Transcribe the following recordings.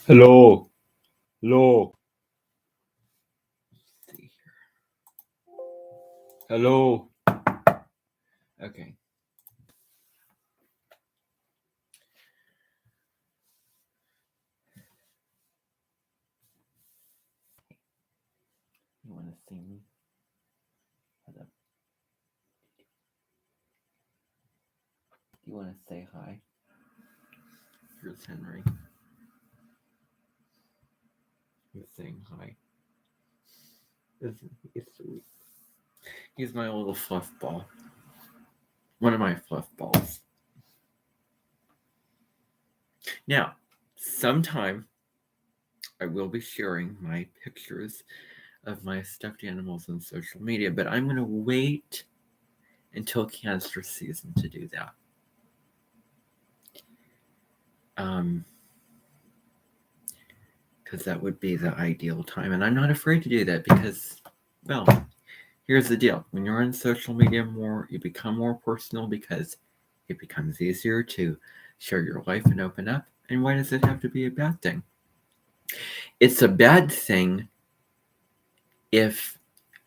Hello. Hello. Let's see here. Hello. Okay. You want to see me? Hold up. You want to say hi? Here's Henry. He's saying hi. Isn't he sweet? He's my little fluff ball. One of my fluff balls. Now, sometime I will be sharing my pictures of my stuffed animals on social media, but I'm going to wait until cancer season to do that. Because that would be the ideal time. And I'm not afraid to do that because, well, here's the deal. When you're on social media more, you become more personal because it becomes easier to share your life and open up. And why does it have to be a bad thing? It's a bad thing if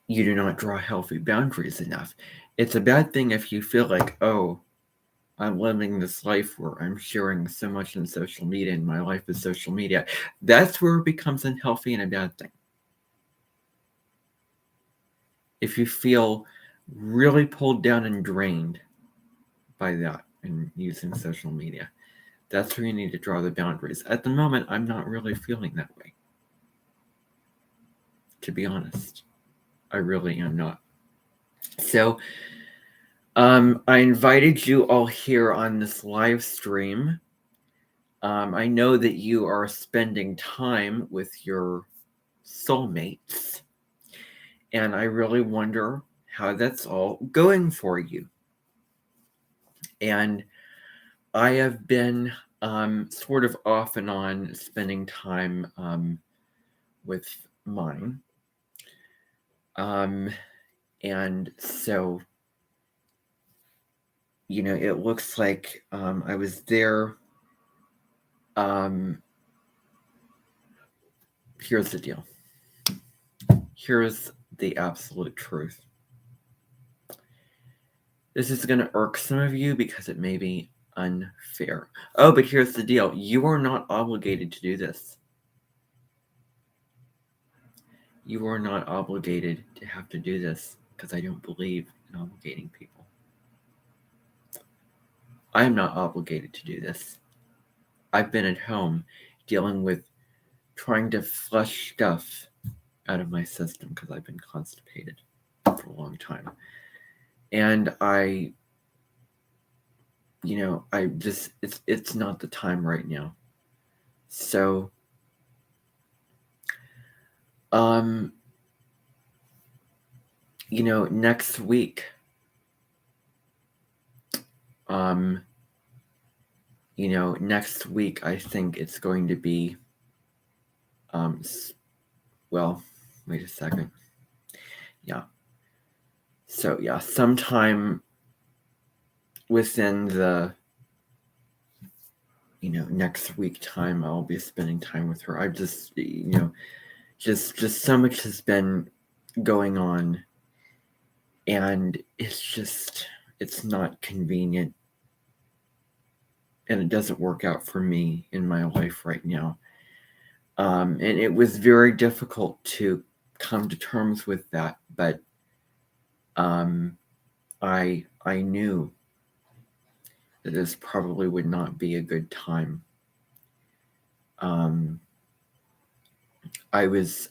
you do not draw healthy boundaries enough. It's a bad thing if you feel like, oh, I'm living this life where I'm sharing so much on social media and my life is social media. That's where it becomes unhealthy and a bad thing. If you feel really pulled down and drained by that and using social media, that's where you need to draw the boundaries. At the moment, I'm not really feeling that way. To be honest, I really am not. So, I invited you all here on this live stream. I know that you are spending time with your soulmates, and I really wonder how that's all going for you. And I have been sort of off and on spending time with mine. And so, it looks like I was there. Here's the deal. Here's the absolute truth. This is going to irk some of you because it may be unfair. Oh, but here's the deal. You are not obligated to do this. You are not obligated to have to do this because I don't believe in obligating people. I am not obligated to do this. I've been at home dealing with trying to flush stuff out of my system because I've been constipated for a long time. And it's not the time right now. So, next week, next week, I think it's going to be, well, wait a second. Yeah. So, yeah, sometime within the, next week time, I'll be spending time with her. I've just, just so much has been going on, and it's not convenient, and it doesn't work out for me in my life right now. And it was very difficult to come to terms with that, but I knew that this probably would not be a good time. I was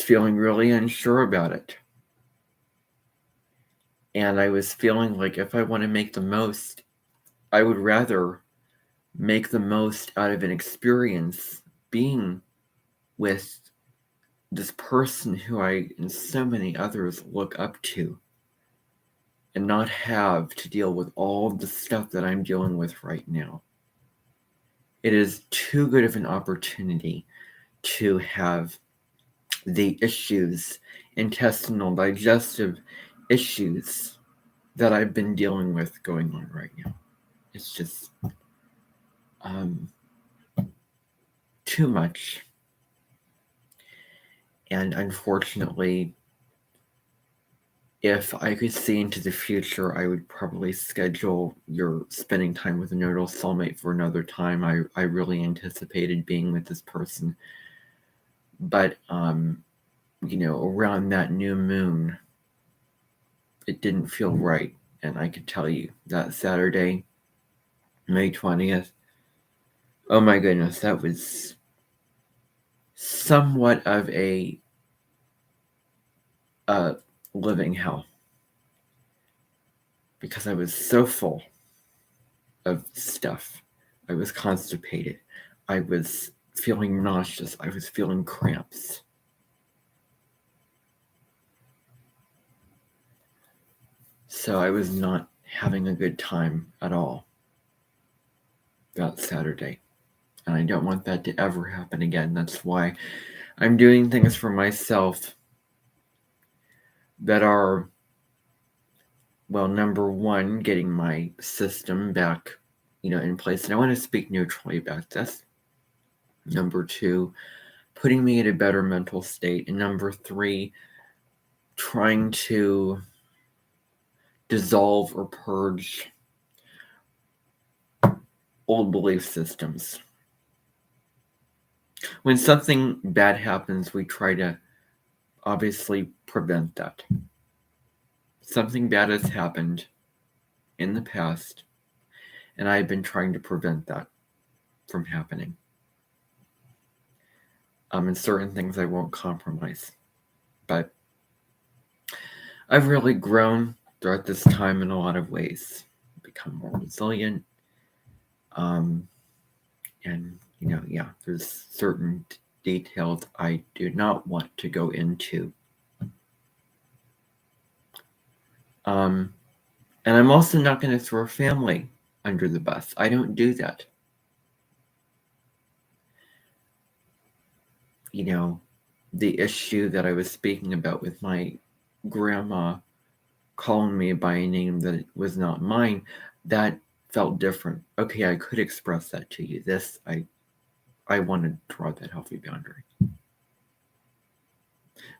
feeling really unsure about it. And I was feeling like if I want to make the most, I would rather make the most out of an experience being with this person who I and so many others look up to, and not have to deal with all of the stuff that I'm dealing with right now. It is too good of an opportunity to have the issues, intestinal, digestive issues that I've been dealing with going on right now. It's just, too much. And unfortunately, if I could see into the future, I would probably schedule your spending time with a nodal soulmate for another time. I really anticipated being with this person. But, around that new moon, it didn't feel right. And I could tell you that Saturday, May 20th, oh my goodness, that was somewhat of a living hell. Because I was so full of stuff. I was constipated. I was feeling nauseous. I was feeling cramps. So I was not having a good time at all that Saturday. And I don't want that to ever happen again. That's why I'm doing things for myself that are, well, number one, getting my system back, in place. And I want to speak neutrally about this. Number two, putting me in a better mental state. And number three, trying to dissolve or purge old belief systems. When something bad happens, we try to obviously prevent that. Something bad has happened in the past, and I've been trying to prevent that from happening. And certain things I won't compromise. But I've really grown throughout this time in a lot of ways. Become more resilient. And, there's certain details I do not want to go into. And I'm also not going to throw family under the bus. I don't do that. The issue that I was speaking about with my grandma calling me by a name that was not mine, that felt different. Okay, I could express that to you. This, I want to draw that healthy boundary.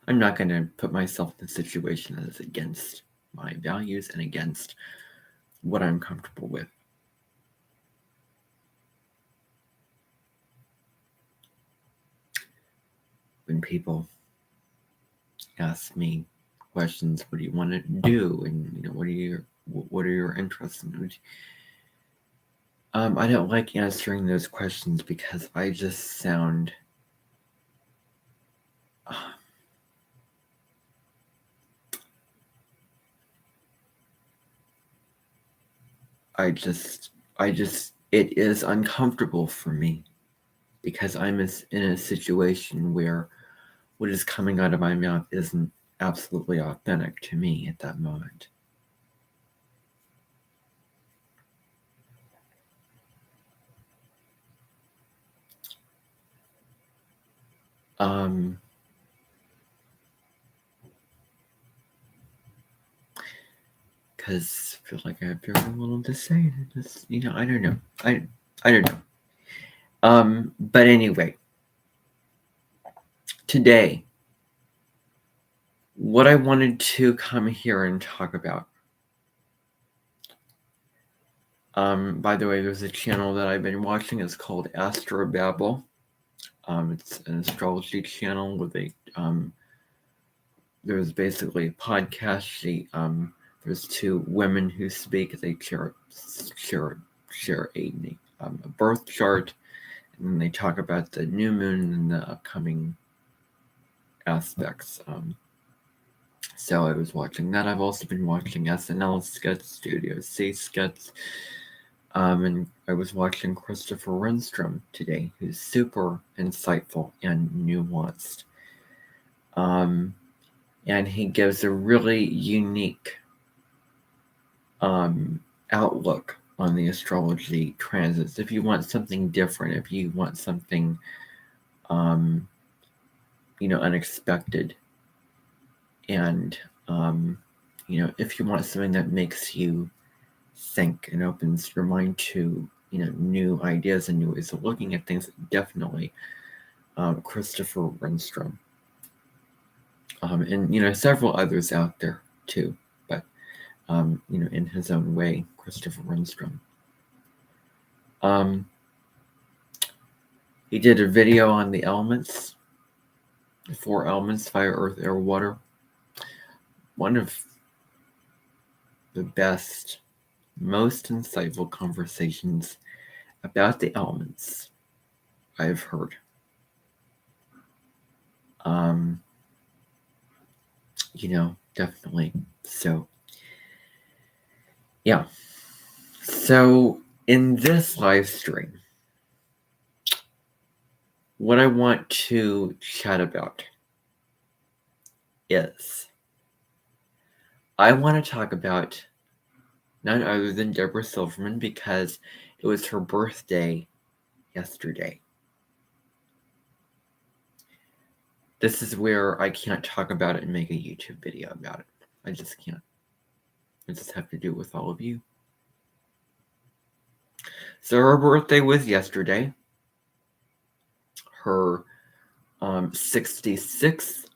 I'm not going to put myself in a situation that is against my values and against what I'm comfortable with. When people ask me questions, what do you want to do, and what are your interests in? I don't like answering those questions because I just sound it is uncomfortable for me because I'm in a situation where what is coming out of my mouth isn't absolutely authentic to me at that moment. Because I feel like I have very little to say. And just, I don't know. I don't know. But anyway, today, what I wanted to come here and talk about. By the way, there's a channel that I've been watching. It's called Astrobabble. It's an astrology channel with there's basically a podcast. There's two women who speak. They share a birth chart, and then they talk about the new moon and the upcoming aspects. So I was watching that. I've also been watching SNL skits, Studio C skits, and I was watching Christopher Renstrom today, who's super insightful and nuanced. And he gives a really unique outlook on the astrology transits. If you want something different, if you want something, unexpected, and, if you want something that makes you think and opens your mind to, new ideas and new ways of looking at things, definitely Christopher Renstrom. And several others out there too, but in his own way, Christopher Renstrom. He did a video on the elements, the 4 elements: fire, earth, air, water. One of the best, most insightful conversations about the elements I've heard. Definitely. So, yeah. So, in this live stream, what I want to chat about is I want to talk about none other than Deborah Silverman, because it was her birthday yesterday. This is where I can't talk about it and make a YouTube video about it. I just can't. I just have to do it with all of you. So her birthday was yesterday. Her 66th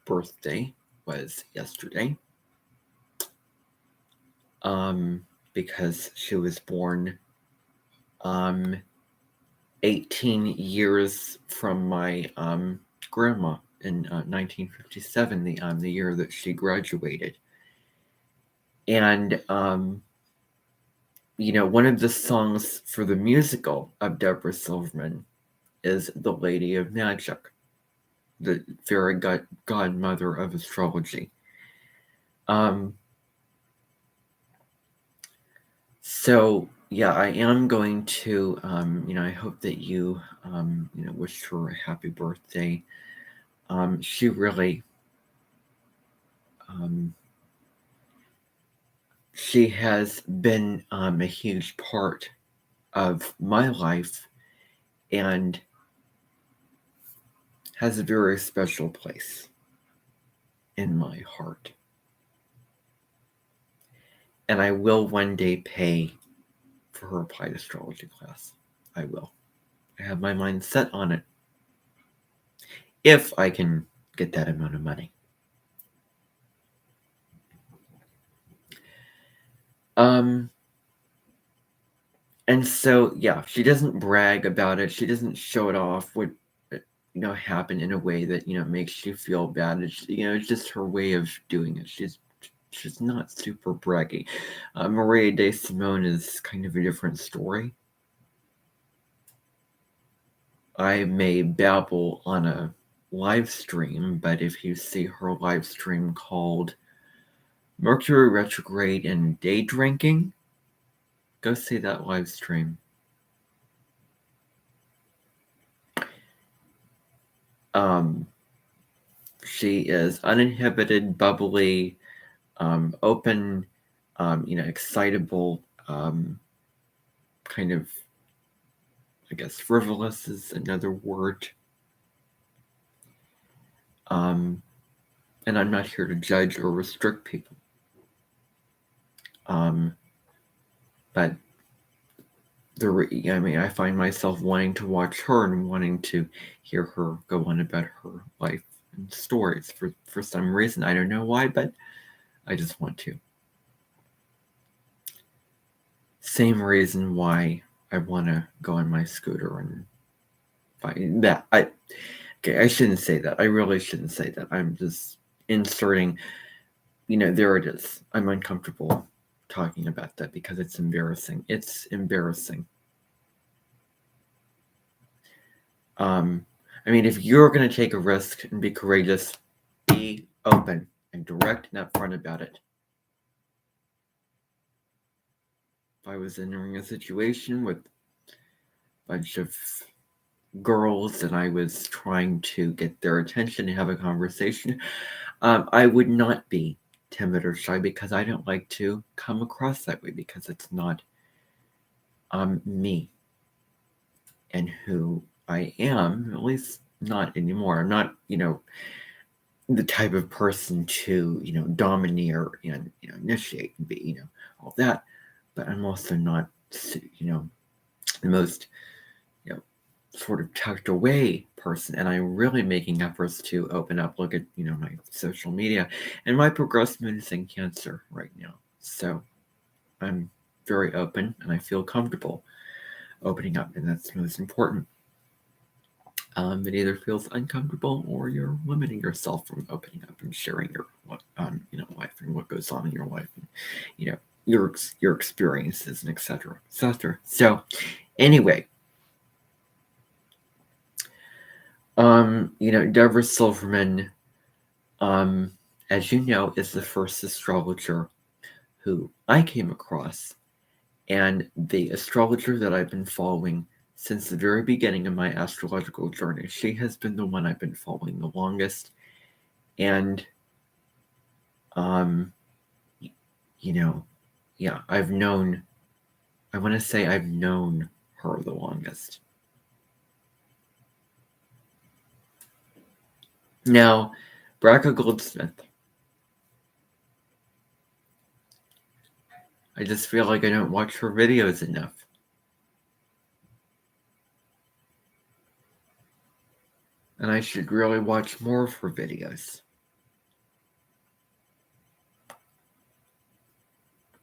birthday was yesterday. Because she was born 18 years from my grandma in 1957, the year that she graduated. And one of the songs for the musical of Deborah Silverman is The Lady of Magic, the fairy godmother of astrology. So yeah, I am going to, I hope that you, wish her a happy birthday. She really, she has been a huge part of my life and has a very special place in my heart. And I will one day pay for her applied astrology class. I will. I have my mind set on it. If I can get that amount of money. And so, yeah, she doesn't brag about it. She doesn't show it off. What happen in a way that makes you feel bad. It's just her way of doing it. She's not super braggy. Maria de Simone is kind of a different story. I may babble on a live stream, but if you see her live stream called Mercury Retrograde and Day Drinking, go see that live stream. She is uninhibited, bubbly, open, excitable, kind of, I guess, frivolous is another word. And I'm not here to judge or restrict people. But I find myself wanting to watch her and wanting to hear her go on about her life and stories for some reason. I don't know why, but I just want to. Same reason why I want to go on my scooter and find that. I shouldn't say that. I really shouldn't say that. I'm just inserting, there it is. I'm uncomfortable talking about that because it's embarrassing. It's embarrassing. If you're going to take a risk and be courageous, be open and direct and upfront about it. If I was entering a situation with a bunch of girls and I was trying to get their attention and have a conversation, I would not be timid or shy because I don't like to come across that way because it's not me and who I am, at least not anymore. I'm not, the type of person to, domineer and, initiate and be, all that. But I'm also not, the most, sort of tucked away person, and I'm really making efforts to open up, look at, my social media, and my progressed moon is in Cancer right now. So I'm very open and I feel comfortable opening up, and that's most important. It either feels uncomfortable or you're limiting yourself from opening up and sharing your life and what goes on in your life, and your experiences, and etc. etc. So anyway, Deborah Silverman, as you know, is the first astrologer who I came across, and the astrologer that I've been following since the very beginning of my astrological journey. She has been the one I've been following the longest, and I've known her the longest. Now, Braca Goldsmith, I just feel like I don't watch her videos enough. And I should really watch more of her videos.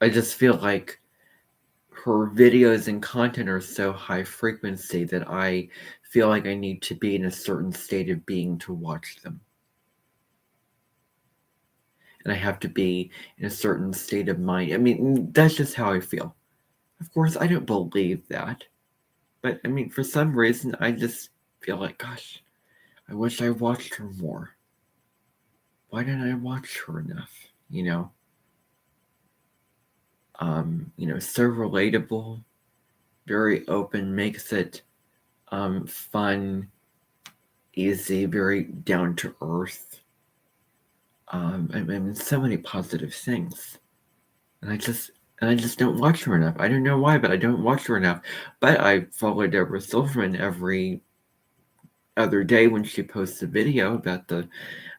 I just feel like her videos and content are so high frequency that I feel like I need to be in a certain state of being to watch them. And I have to be in a certain state of mind. I mean, that's just how I feel. Of course, I don't believe that. But, I mean, for some reason, I just feel like, gosh, I wish I watched her more. Why didn't I watch her enough? So relatable, very open, makes it fun, easy, very down to earth. I mean, so many positive things, and I just don't watch her enough. I don't know why, but I don't watch her enough. But I follow Deborah Silverman every other day when she posts a video about the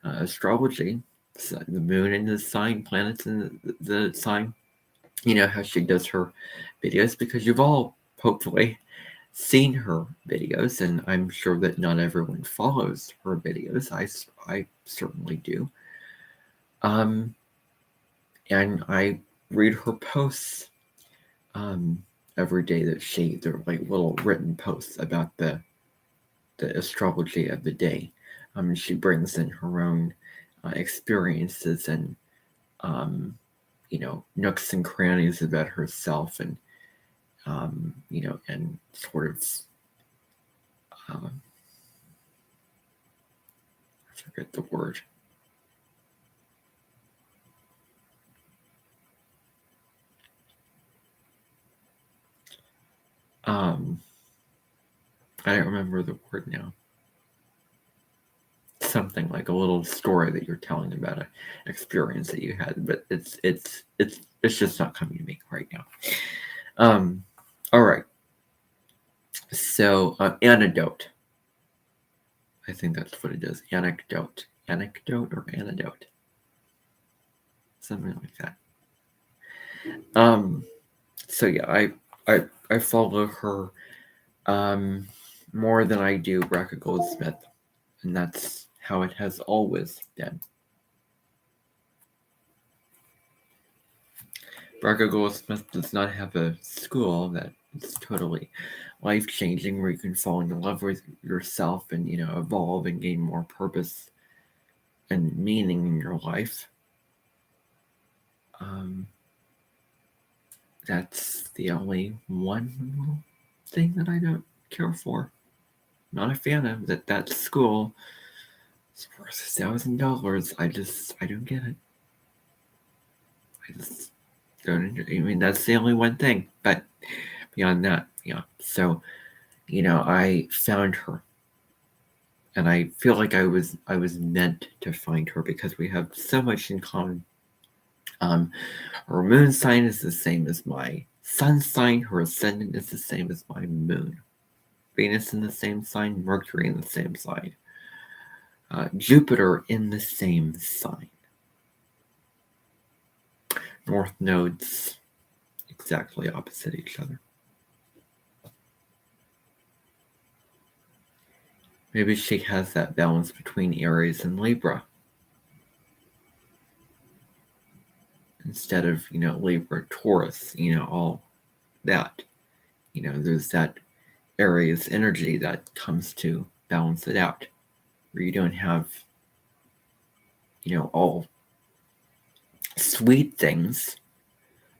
astrology, so the moon and the sign, planets and the sign. How she does her videos, because you've all hopefully seen her videos, and I'm sure that not everyone follows her videos. I certainly do. And I read her posts every day they're like little written posts about the astrology of the day. She brings in her own experiences and nooks and crannies about herself, and and sort of I forget the word. I don't remember the word now. Something like a little story that you're telling about an experience that you had, but it's just not coming to me right now. All right. So antidote. I think that's what it is. Anecdote or antidote. Something like that. So yeah, I follow her more than I do Braca Goldsmith, and that's how it has always been. Braca Goldsmith does not have a school that is totally life-changing, where you can fall in love with yourself and evolve and gain more purpose and meaning in your life. That's the only one little thing that I don't care for. Not a fan of that school. It's worth $1,000. I don't get it. I just don't enjoy. I mean, that's the only one thing. But beyond that, yeah. So, I found her, and I feel like I was meant to find her because we have so much in common. Her moon sign is the same as my sun sign. Her ascendant is the same as my moon. Venus in the same sign. Mercury in the same sign. Jupiter in the same sign. North nodes exactly opposite each other. Maybe she has that balance between Aries and Libra. Instead of, Libra, Taurus, all that. There's that Aries energy that comes to balance it out. Where you don't have, all sweet things,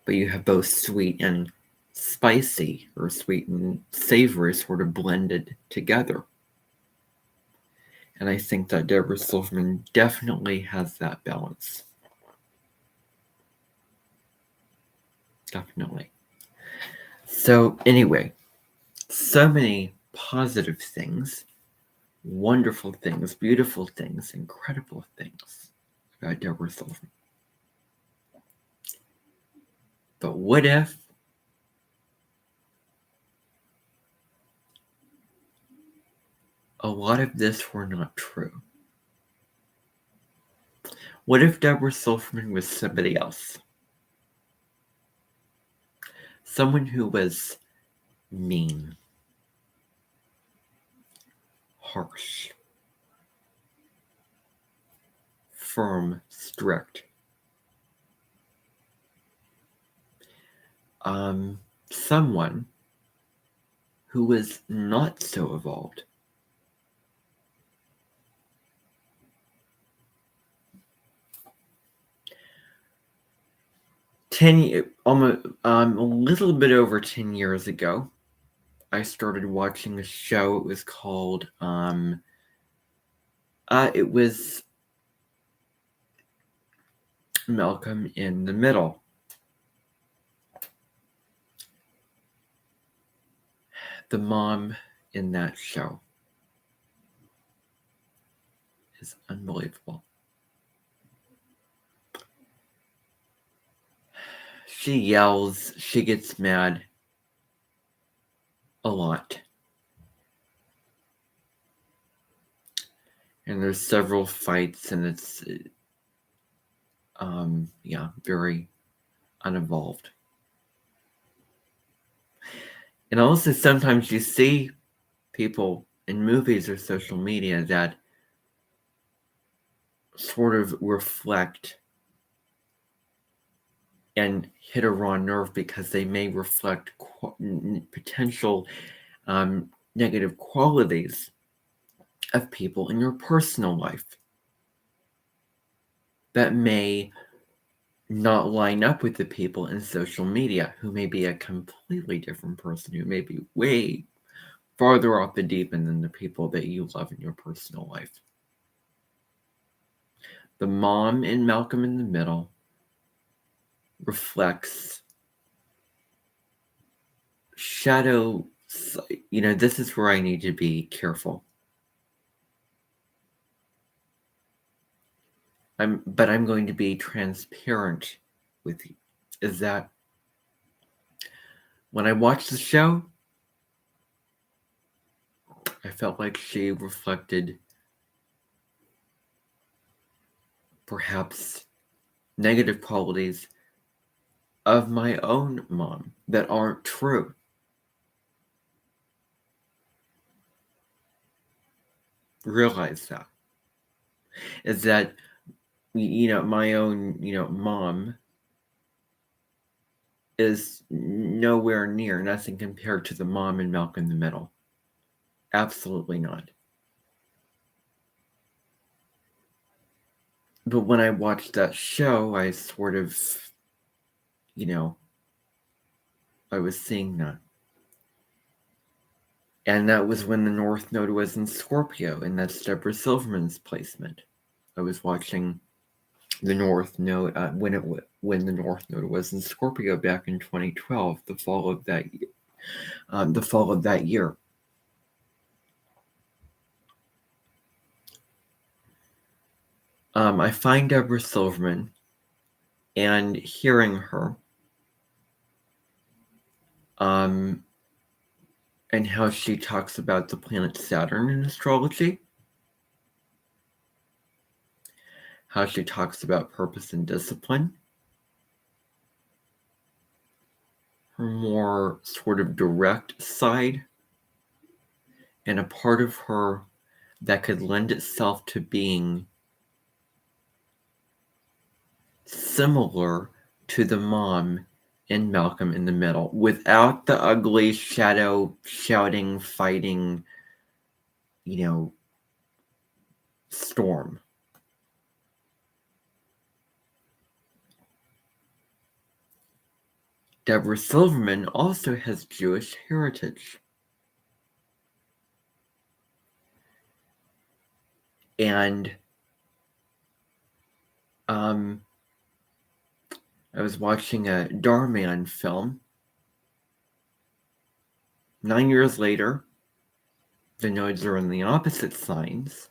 but you have both sweet and spicy, or sweet and savory sort of blended together. And I think that Deborah Silverman definitely has that balance. Definitely. So anyway, so many positive things, wonderful things, beautiful things, incredible things about Deborah Silverman. But what if a lot of this were not true? What if Deborah Silverman was somebody else? Someone who was mean, harsh, firm, strict. Someone who was not so evolved. A little bit over 10 years ago, I started watching a show. It was called, it was Malcolm in the Middle. The mom in that show is unbelievable. She yells, she gets mad a lot. And there's several fights, and it's, very unevolved. And also sometimes you see people in movies or social media that sort of reflect and hit a raw nerve because they may reflect potential negative qualities of people in your personal life that may not line up with the people in social media who may be a completely different person, who may be way farther off the deep end than the people that you love in your personal life. The mom in Malcolm in the Middle reflects shadow. This is where I need to be careful. But I'm going to be transparent with you. Is that when I watched the show, I felt like she reflected perhaps negative qualities of my own mom that aren't true. Realize that. Is that, my own, mom is nowhere near, nothing compared to the mom in Malcolm in the Middle. Absolutely not. But when I watched that show, I sort of, I was seeing that. And that was when the North Node was in Scorpio, and that's Deborah Silverman's placement. I was watching the North Node when the North Node was in Scorpio back in 2012, the fall of that year. I find Deborah Silverman, and hearing her, and how she talks about the planet Saturn in astrology, how she talks about purpose and discipline, her more sort of direct side, and a part of her that could lend itself to being similar to the mom in Malcolm in the Middle, without the ugly shadow shouting, fighting, storm. Deborah Silverman also has Jewish heritage. And I was watching a Darman film. 9 years later, the nodes are on the opposite signs.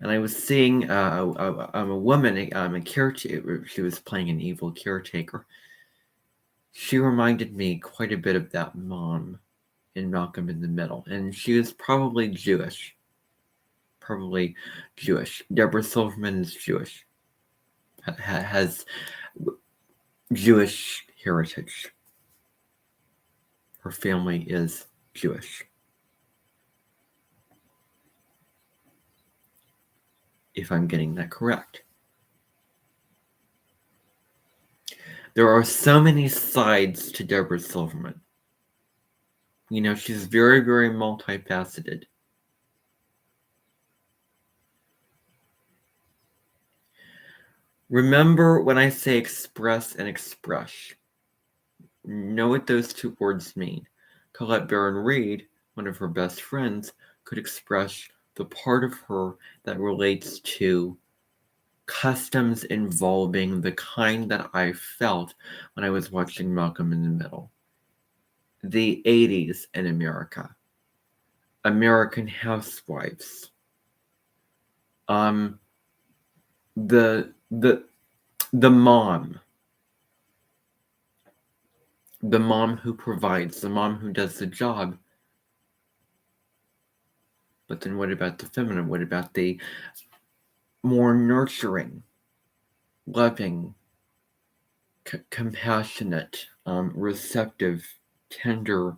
And I was seeing a woman, a caretaker. She was playing an evil caretaker. She reminded me quite a bit of that mom in Malcolm in the Middle. And she was probably Jewish. Deborah Silverman is Jewish. Has Jewish heritage. Her family is Jewish. If I'm getting that correct. There are so many sides to Deborah Silverman. She's very, very multifaceted. Remember when I say express and express. Know what those two words mean. Colette Baron-Reid, one of her best friends, could express the part of her that relates to customs involving the kind that I felt when I was watching Malcolm in the Middle. The 80s in America. American housewives. The mom. The mom who provides, the mom who does the job. But then what about the feminine? What about the more nurturing, loving, compassionate, receptive, tender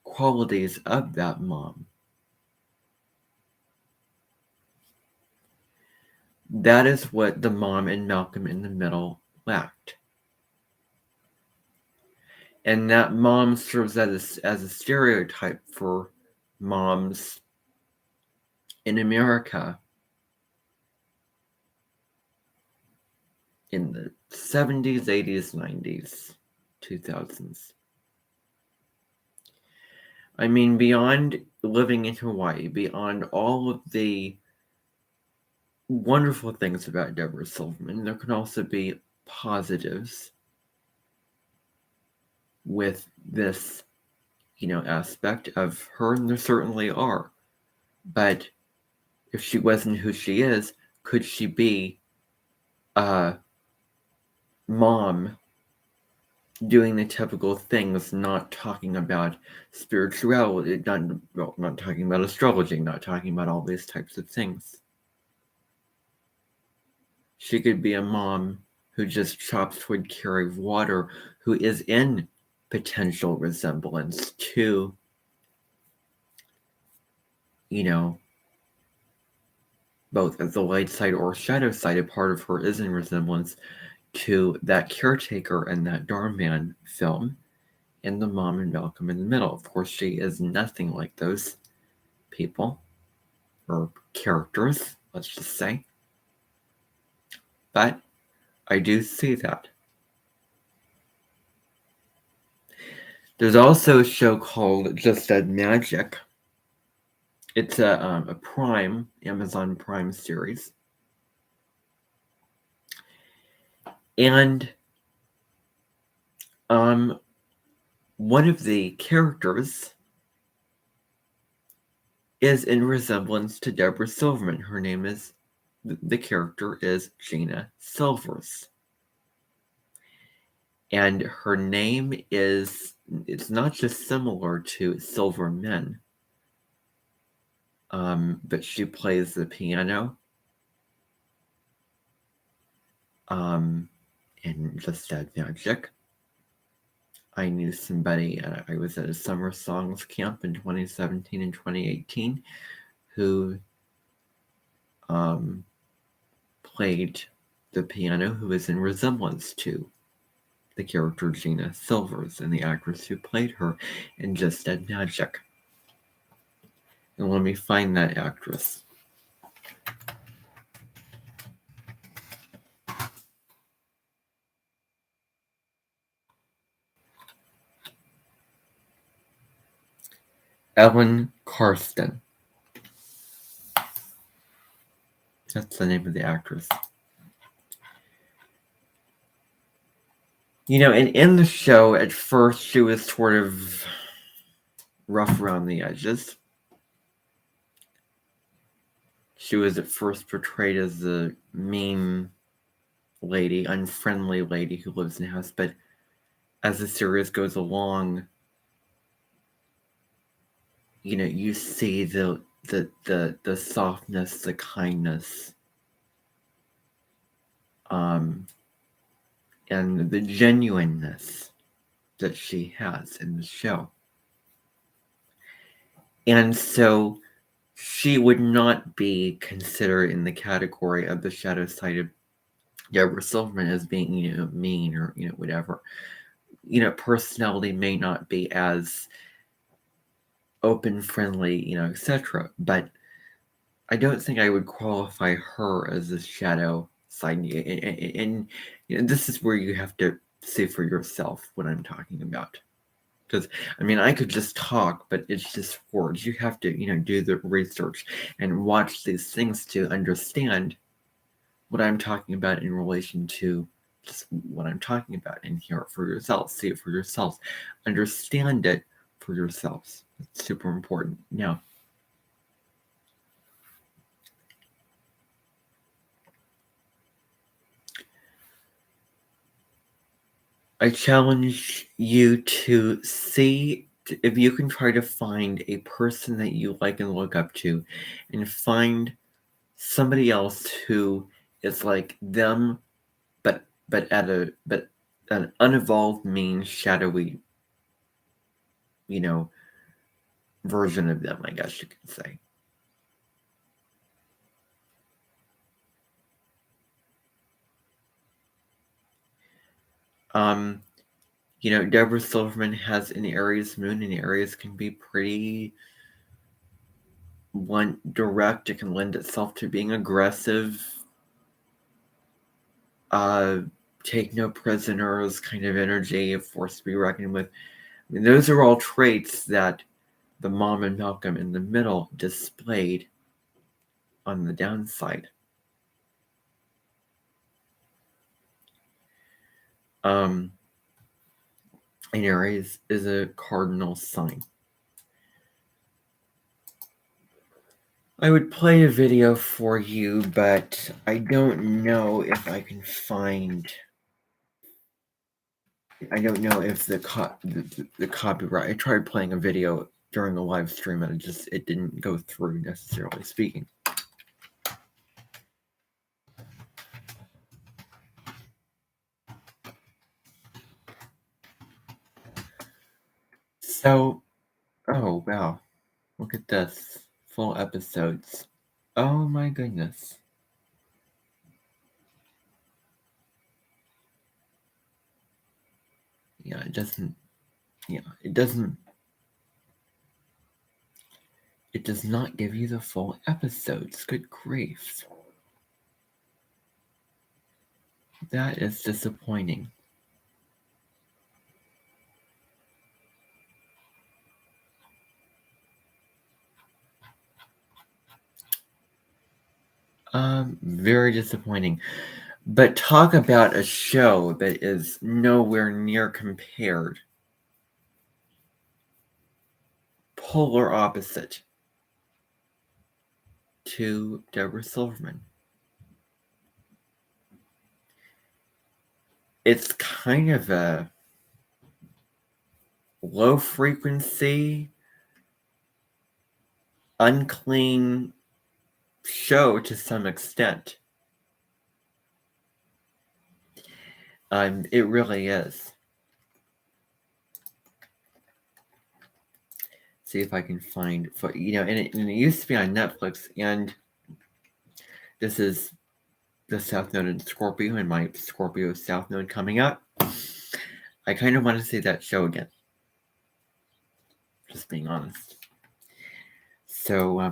qualities of that mom? That is what the mom in Malcolm in the Middle lacked. And that mom serves as a stereotype for moms in America in the 70s, 80s, 90s, 2000s. I mean, beyond living in Hawaii, beyond all of the wonderful things about Deborah Silverman, there can also be positives with this, aspect of her, and there certainly are. But if she wasn't who she is, could she be a mom doing the typical things, not talking about spirituality, not talking about astrology, not talking about all these types of things? She could be a mom who just chops wood, carries water, who is in potential resemblance to, both as the light side or shadow side. A part of her is in resemblance to that caretaker in that Darman film and the mom in Malcolm in the Middle. Of course, she is nothing like those people or characters, let's just say. But I do see that. There's also a show called Just Dead Magic. It's a Amazon Prime series. And one of the characters is in resemblance to Deborah Silverman. Her name is, the character is Gina Silvers. And her name is, it's not just similar to Silverman, but she plays the piano in Just Dead Magic. I knew somebody, I was at a summer songs camp in 2017 and 2018 who played the piano, who was in resemblance to the character Gina Silvers and the actress who played her in Just Dead Magic. And let me find that actress. Ellen Karsten. That's the name of the actress. You know, and in the show, at first, she was sort of rough around the edges. She was at first portrayed as the mean lady, unfriendly lady who lives in a house, but as the series goes along, you know, you see the softness, the kindness, and the genuineness that she has in the show. And so she would not be considered in the category of the shadow side of Deborah Silverman as being, you know, mean or, you know, whatever. You know, personality may not be as open, friendly, you know, etc. But I don't think I would qualify her as a shadow side. And you know, this is where you have to see for yourself what I'm talking about. Because, I mean, I could just talk, but it's just words. You have to, you know, do the research and watch these things to understand what I'm talking about in relation to just what I'm talking about, and hear it for yourself, see it for yourself, understand it for yourselves. It's super important. Now, I challenge you to see if you can try to find a person that you like and look up to, and find somebody else who is like them, but an unevolved, mean, shadowy, you know, version of them, I guess you could say. You know, Deborah Silverman has an Aries moon, and Aries can be pretty direct. It can lend itself to being aggressive, take no prisoners kind of energy, a force to be reckoned with. I mean, those are all traits that the mom and Malcolm in the middle displayed on the downside. And Aries is a cardinal sign. I would play a video for you, but I don't know if I can find. I don't know if the copyright. I tried playing a video during a live stream, and it didn't go through, necessarily speaking. So, oh wow, look at this, full episodes. Oh my goodness. Yeah, it doesn't. Yeah, it doesn't. It does not give you the full episodes. Good grief. That is disappointing. Very disappointing. But talk about a show that is nowhere near compared. Polar opposite to Deborah Silverman. It's kind of a low frequency, unclean show to some extent. It really is. see if I can find, and it used to be on Netflix, and this is the South Node in Scorpio and my Scorpio South Node coming up. I kind of want to see that show again. Just being honest. So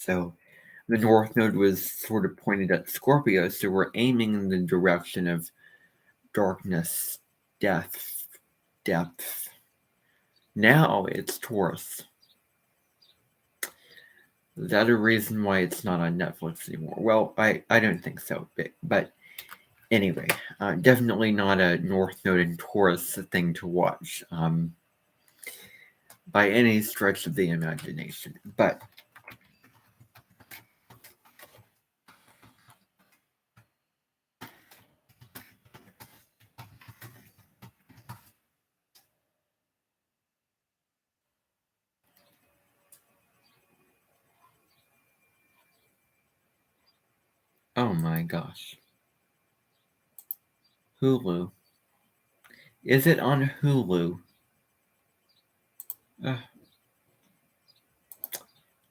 the North Node was sort of pointed at Scorpio, so we're aiming in the direction of darkness, death, depth. Now it's Taurus. Is that a reason why it's not on Netflix anymore? Well, I don't think so. But anyway, definitely not a North Node and Taurus thing to watch by any stretch of the imagination. But oh my gosh. Hulu. Is it on Hulu?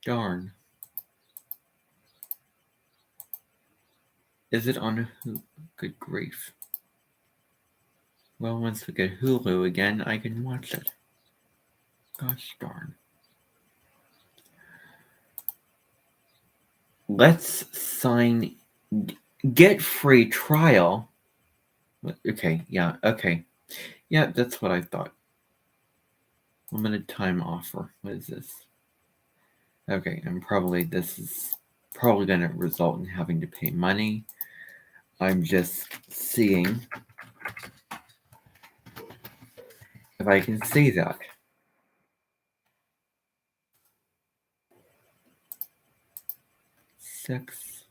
Darn. Is it on Hulu? Good grief. Well, once we get Hulu again, I can watch it. Gosh darn. Let's sign. Get free trial. Okay, yeah, okay. Yeah, that's what I thought. Limited time offer. What is this? Okay, this is probably going to result in having to pay money. I'm just seeing if I can see that. Six,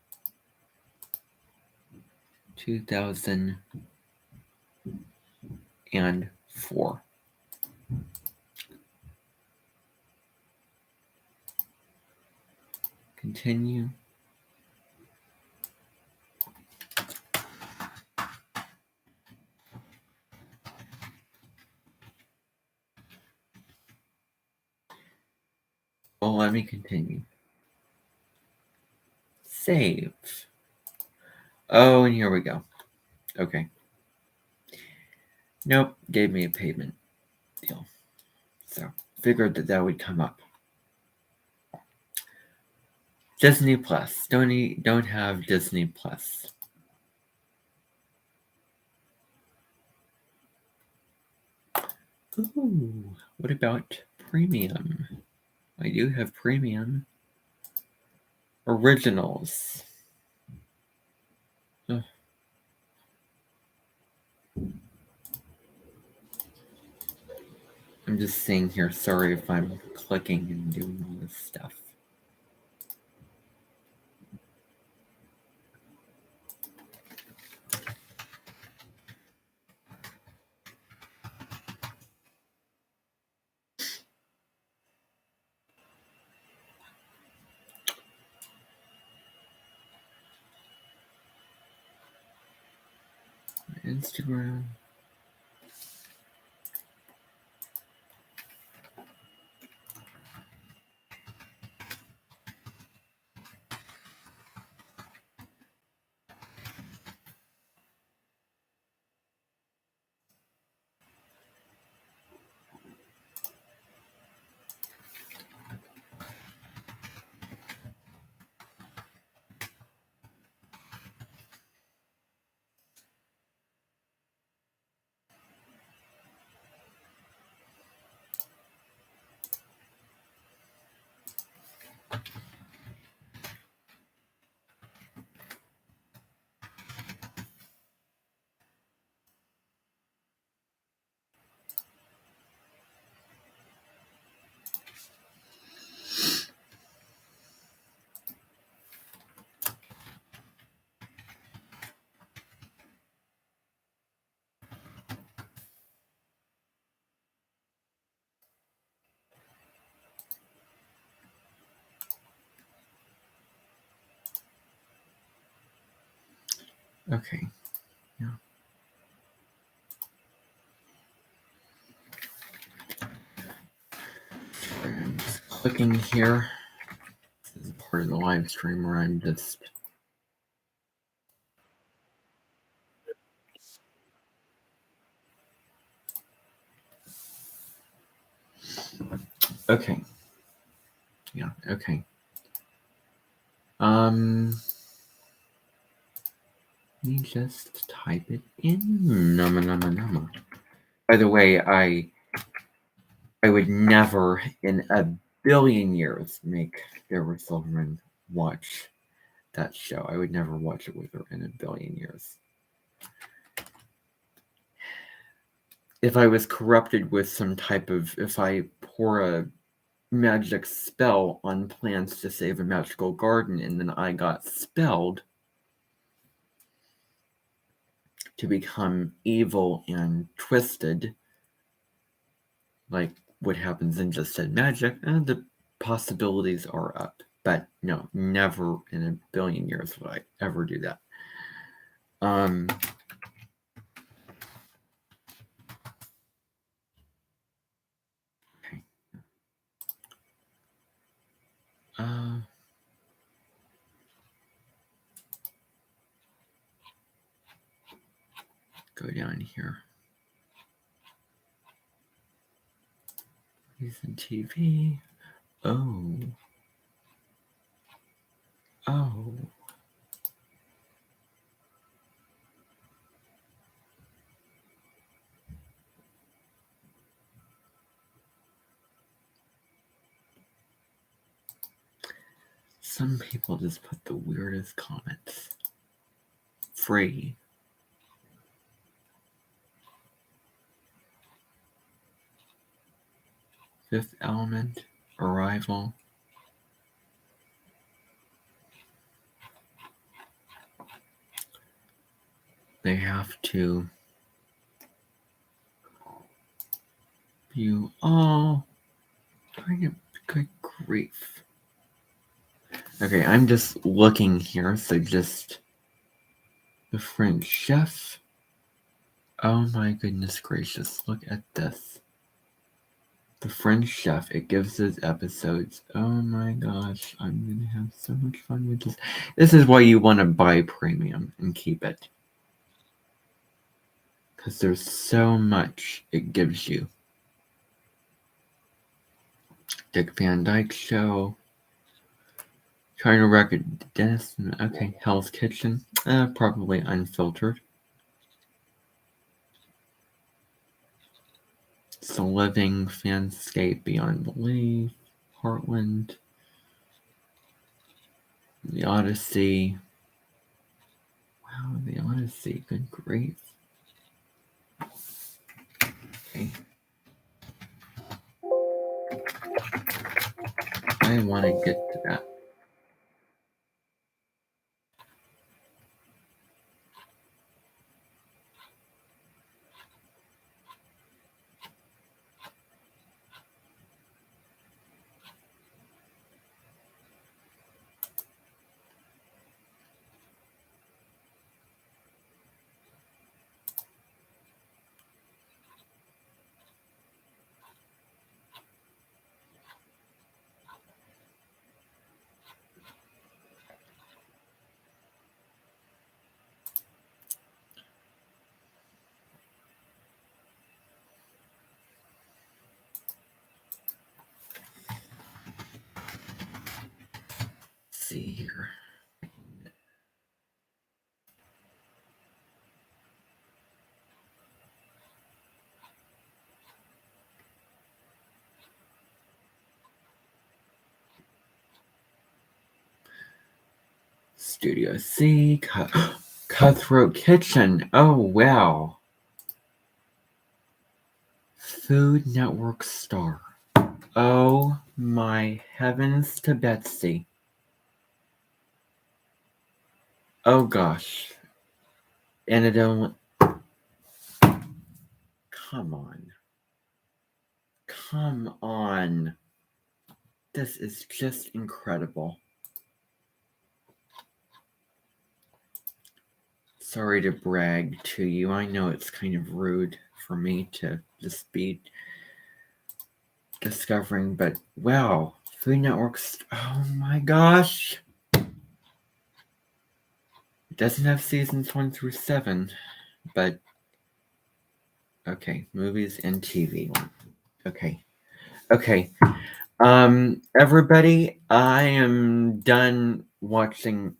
2004. Continue. Well, let me continue. Save. Oh, and here we go. Okay. Nope, gave me a payment deal. So, figured that would come up. Disney Plus. Don't have Disney Plus. Ooh, what about premium? I do have premium. Originals. Ugh. I'm just seeing here. Sorry if I'm clicking and doing all this stuff. Instagram. Okay. Yeah. clicking here. This is part of the live stream where I'm just okay. Yeah, okay. Let me just type it in. Nama. By the way, I would never in a billion years make Deborah Silverman watch that show. I would never watch it with her in a billion years. If I was corrupted with some type of, if I pour a magic spell on plants to save a magical garden and then I got spelled to become evil and twisted, like what happens in Just Said Magic, the possibilities are up. But no, never in a billion years would I ever do that. Okay. Go down here. Recent TV. Oh. Some people just put the weirdest comments. Free. Fifth Element. Arrival. They have to view all. Good grief. Okay, I'm just looking here, so just the French chef. Oh my goodness gracious, look at this. The French Chef, it gives us episodes. Oh my gosh, I'm gonna have so much fun with this. This is why you want to buy premium and keep it. Because there's so much it gives you. Dick Van Dyke Show. Trying to record Dennis. Okay, Hell's Kitchen. Probably unfiltered. It's a Living, Fanscape, Beyond Belief, Heartland, The Odyssey. Wow, The Odyssey, good grief. Okay. I want to get to that. See here. Studio C, Cutthroat Kitchen. Oh wow. Food Network star. Oh my heavens to Betsy. Oh gosh. And it only. Come on. Come on. This is just incredible. Sorry to brag to you. I know it's kind of rude for me to just be discovering, but wow. Food Network's. Oh my gosh. It doesn't have seasons 1 through 7, but okay, movies and TV. Okay. Everybody, I am done watching.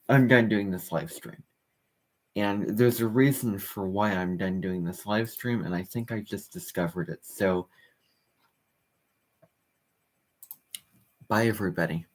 I'm done doing this live stream. And there's a reason for why I'm done doing this live stream, and I think I just discovered it. So, bye, everybody.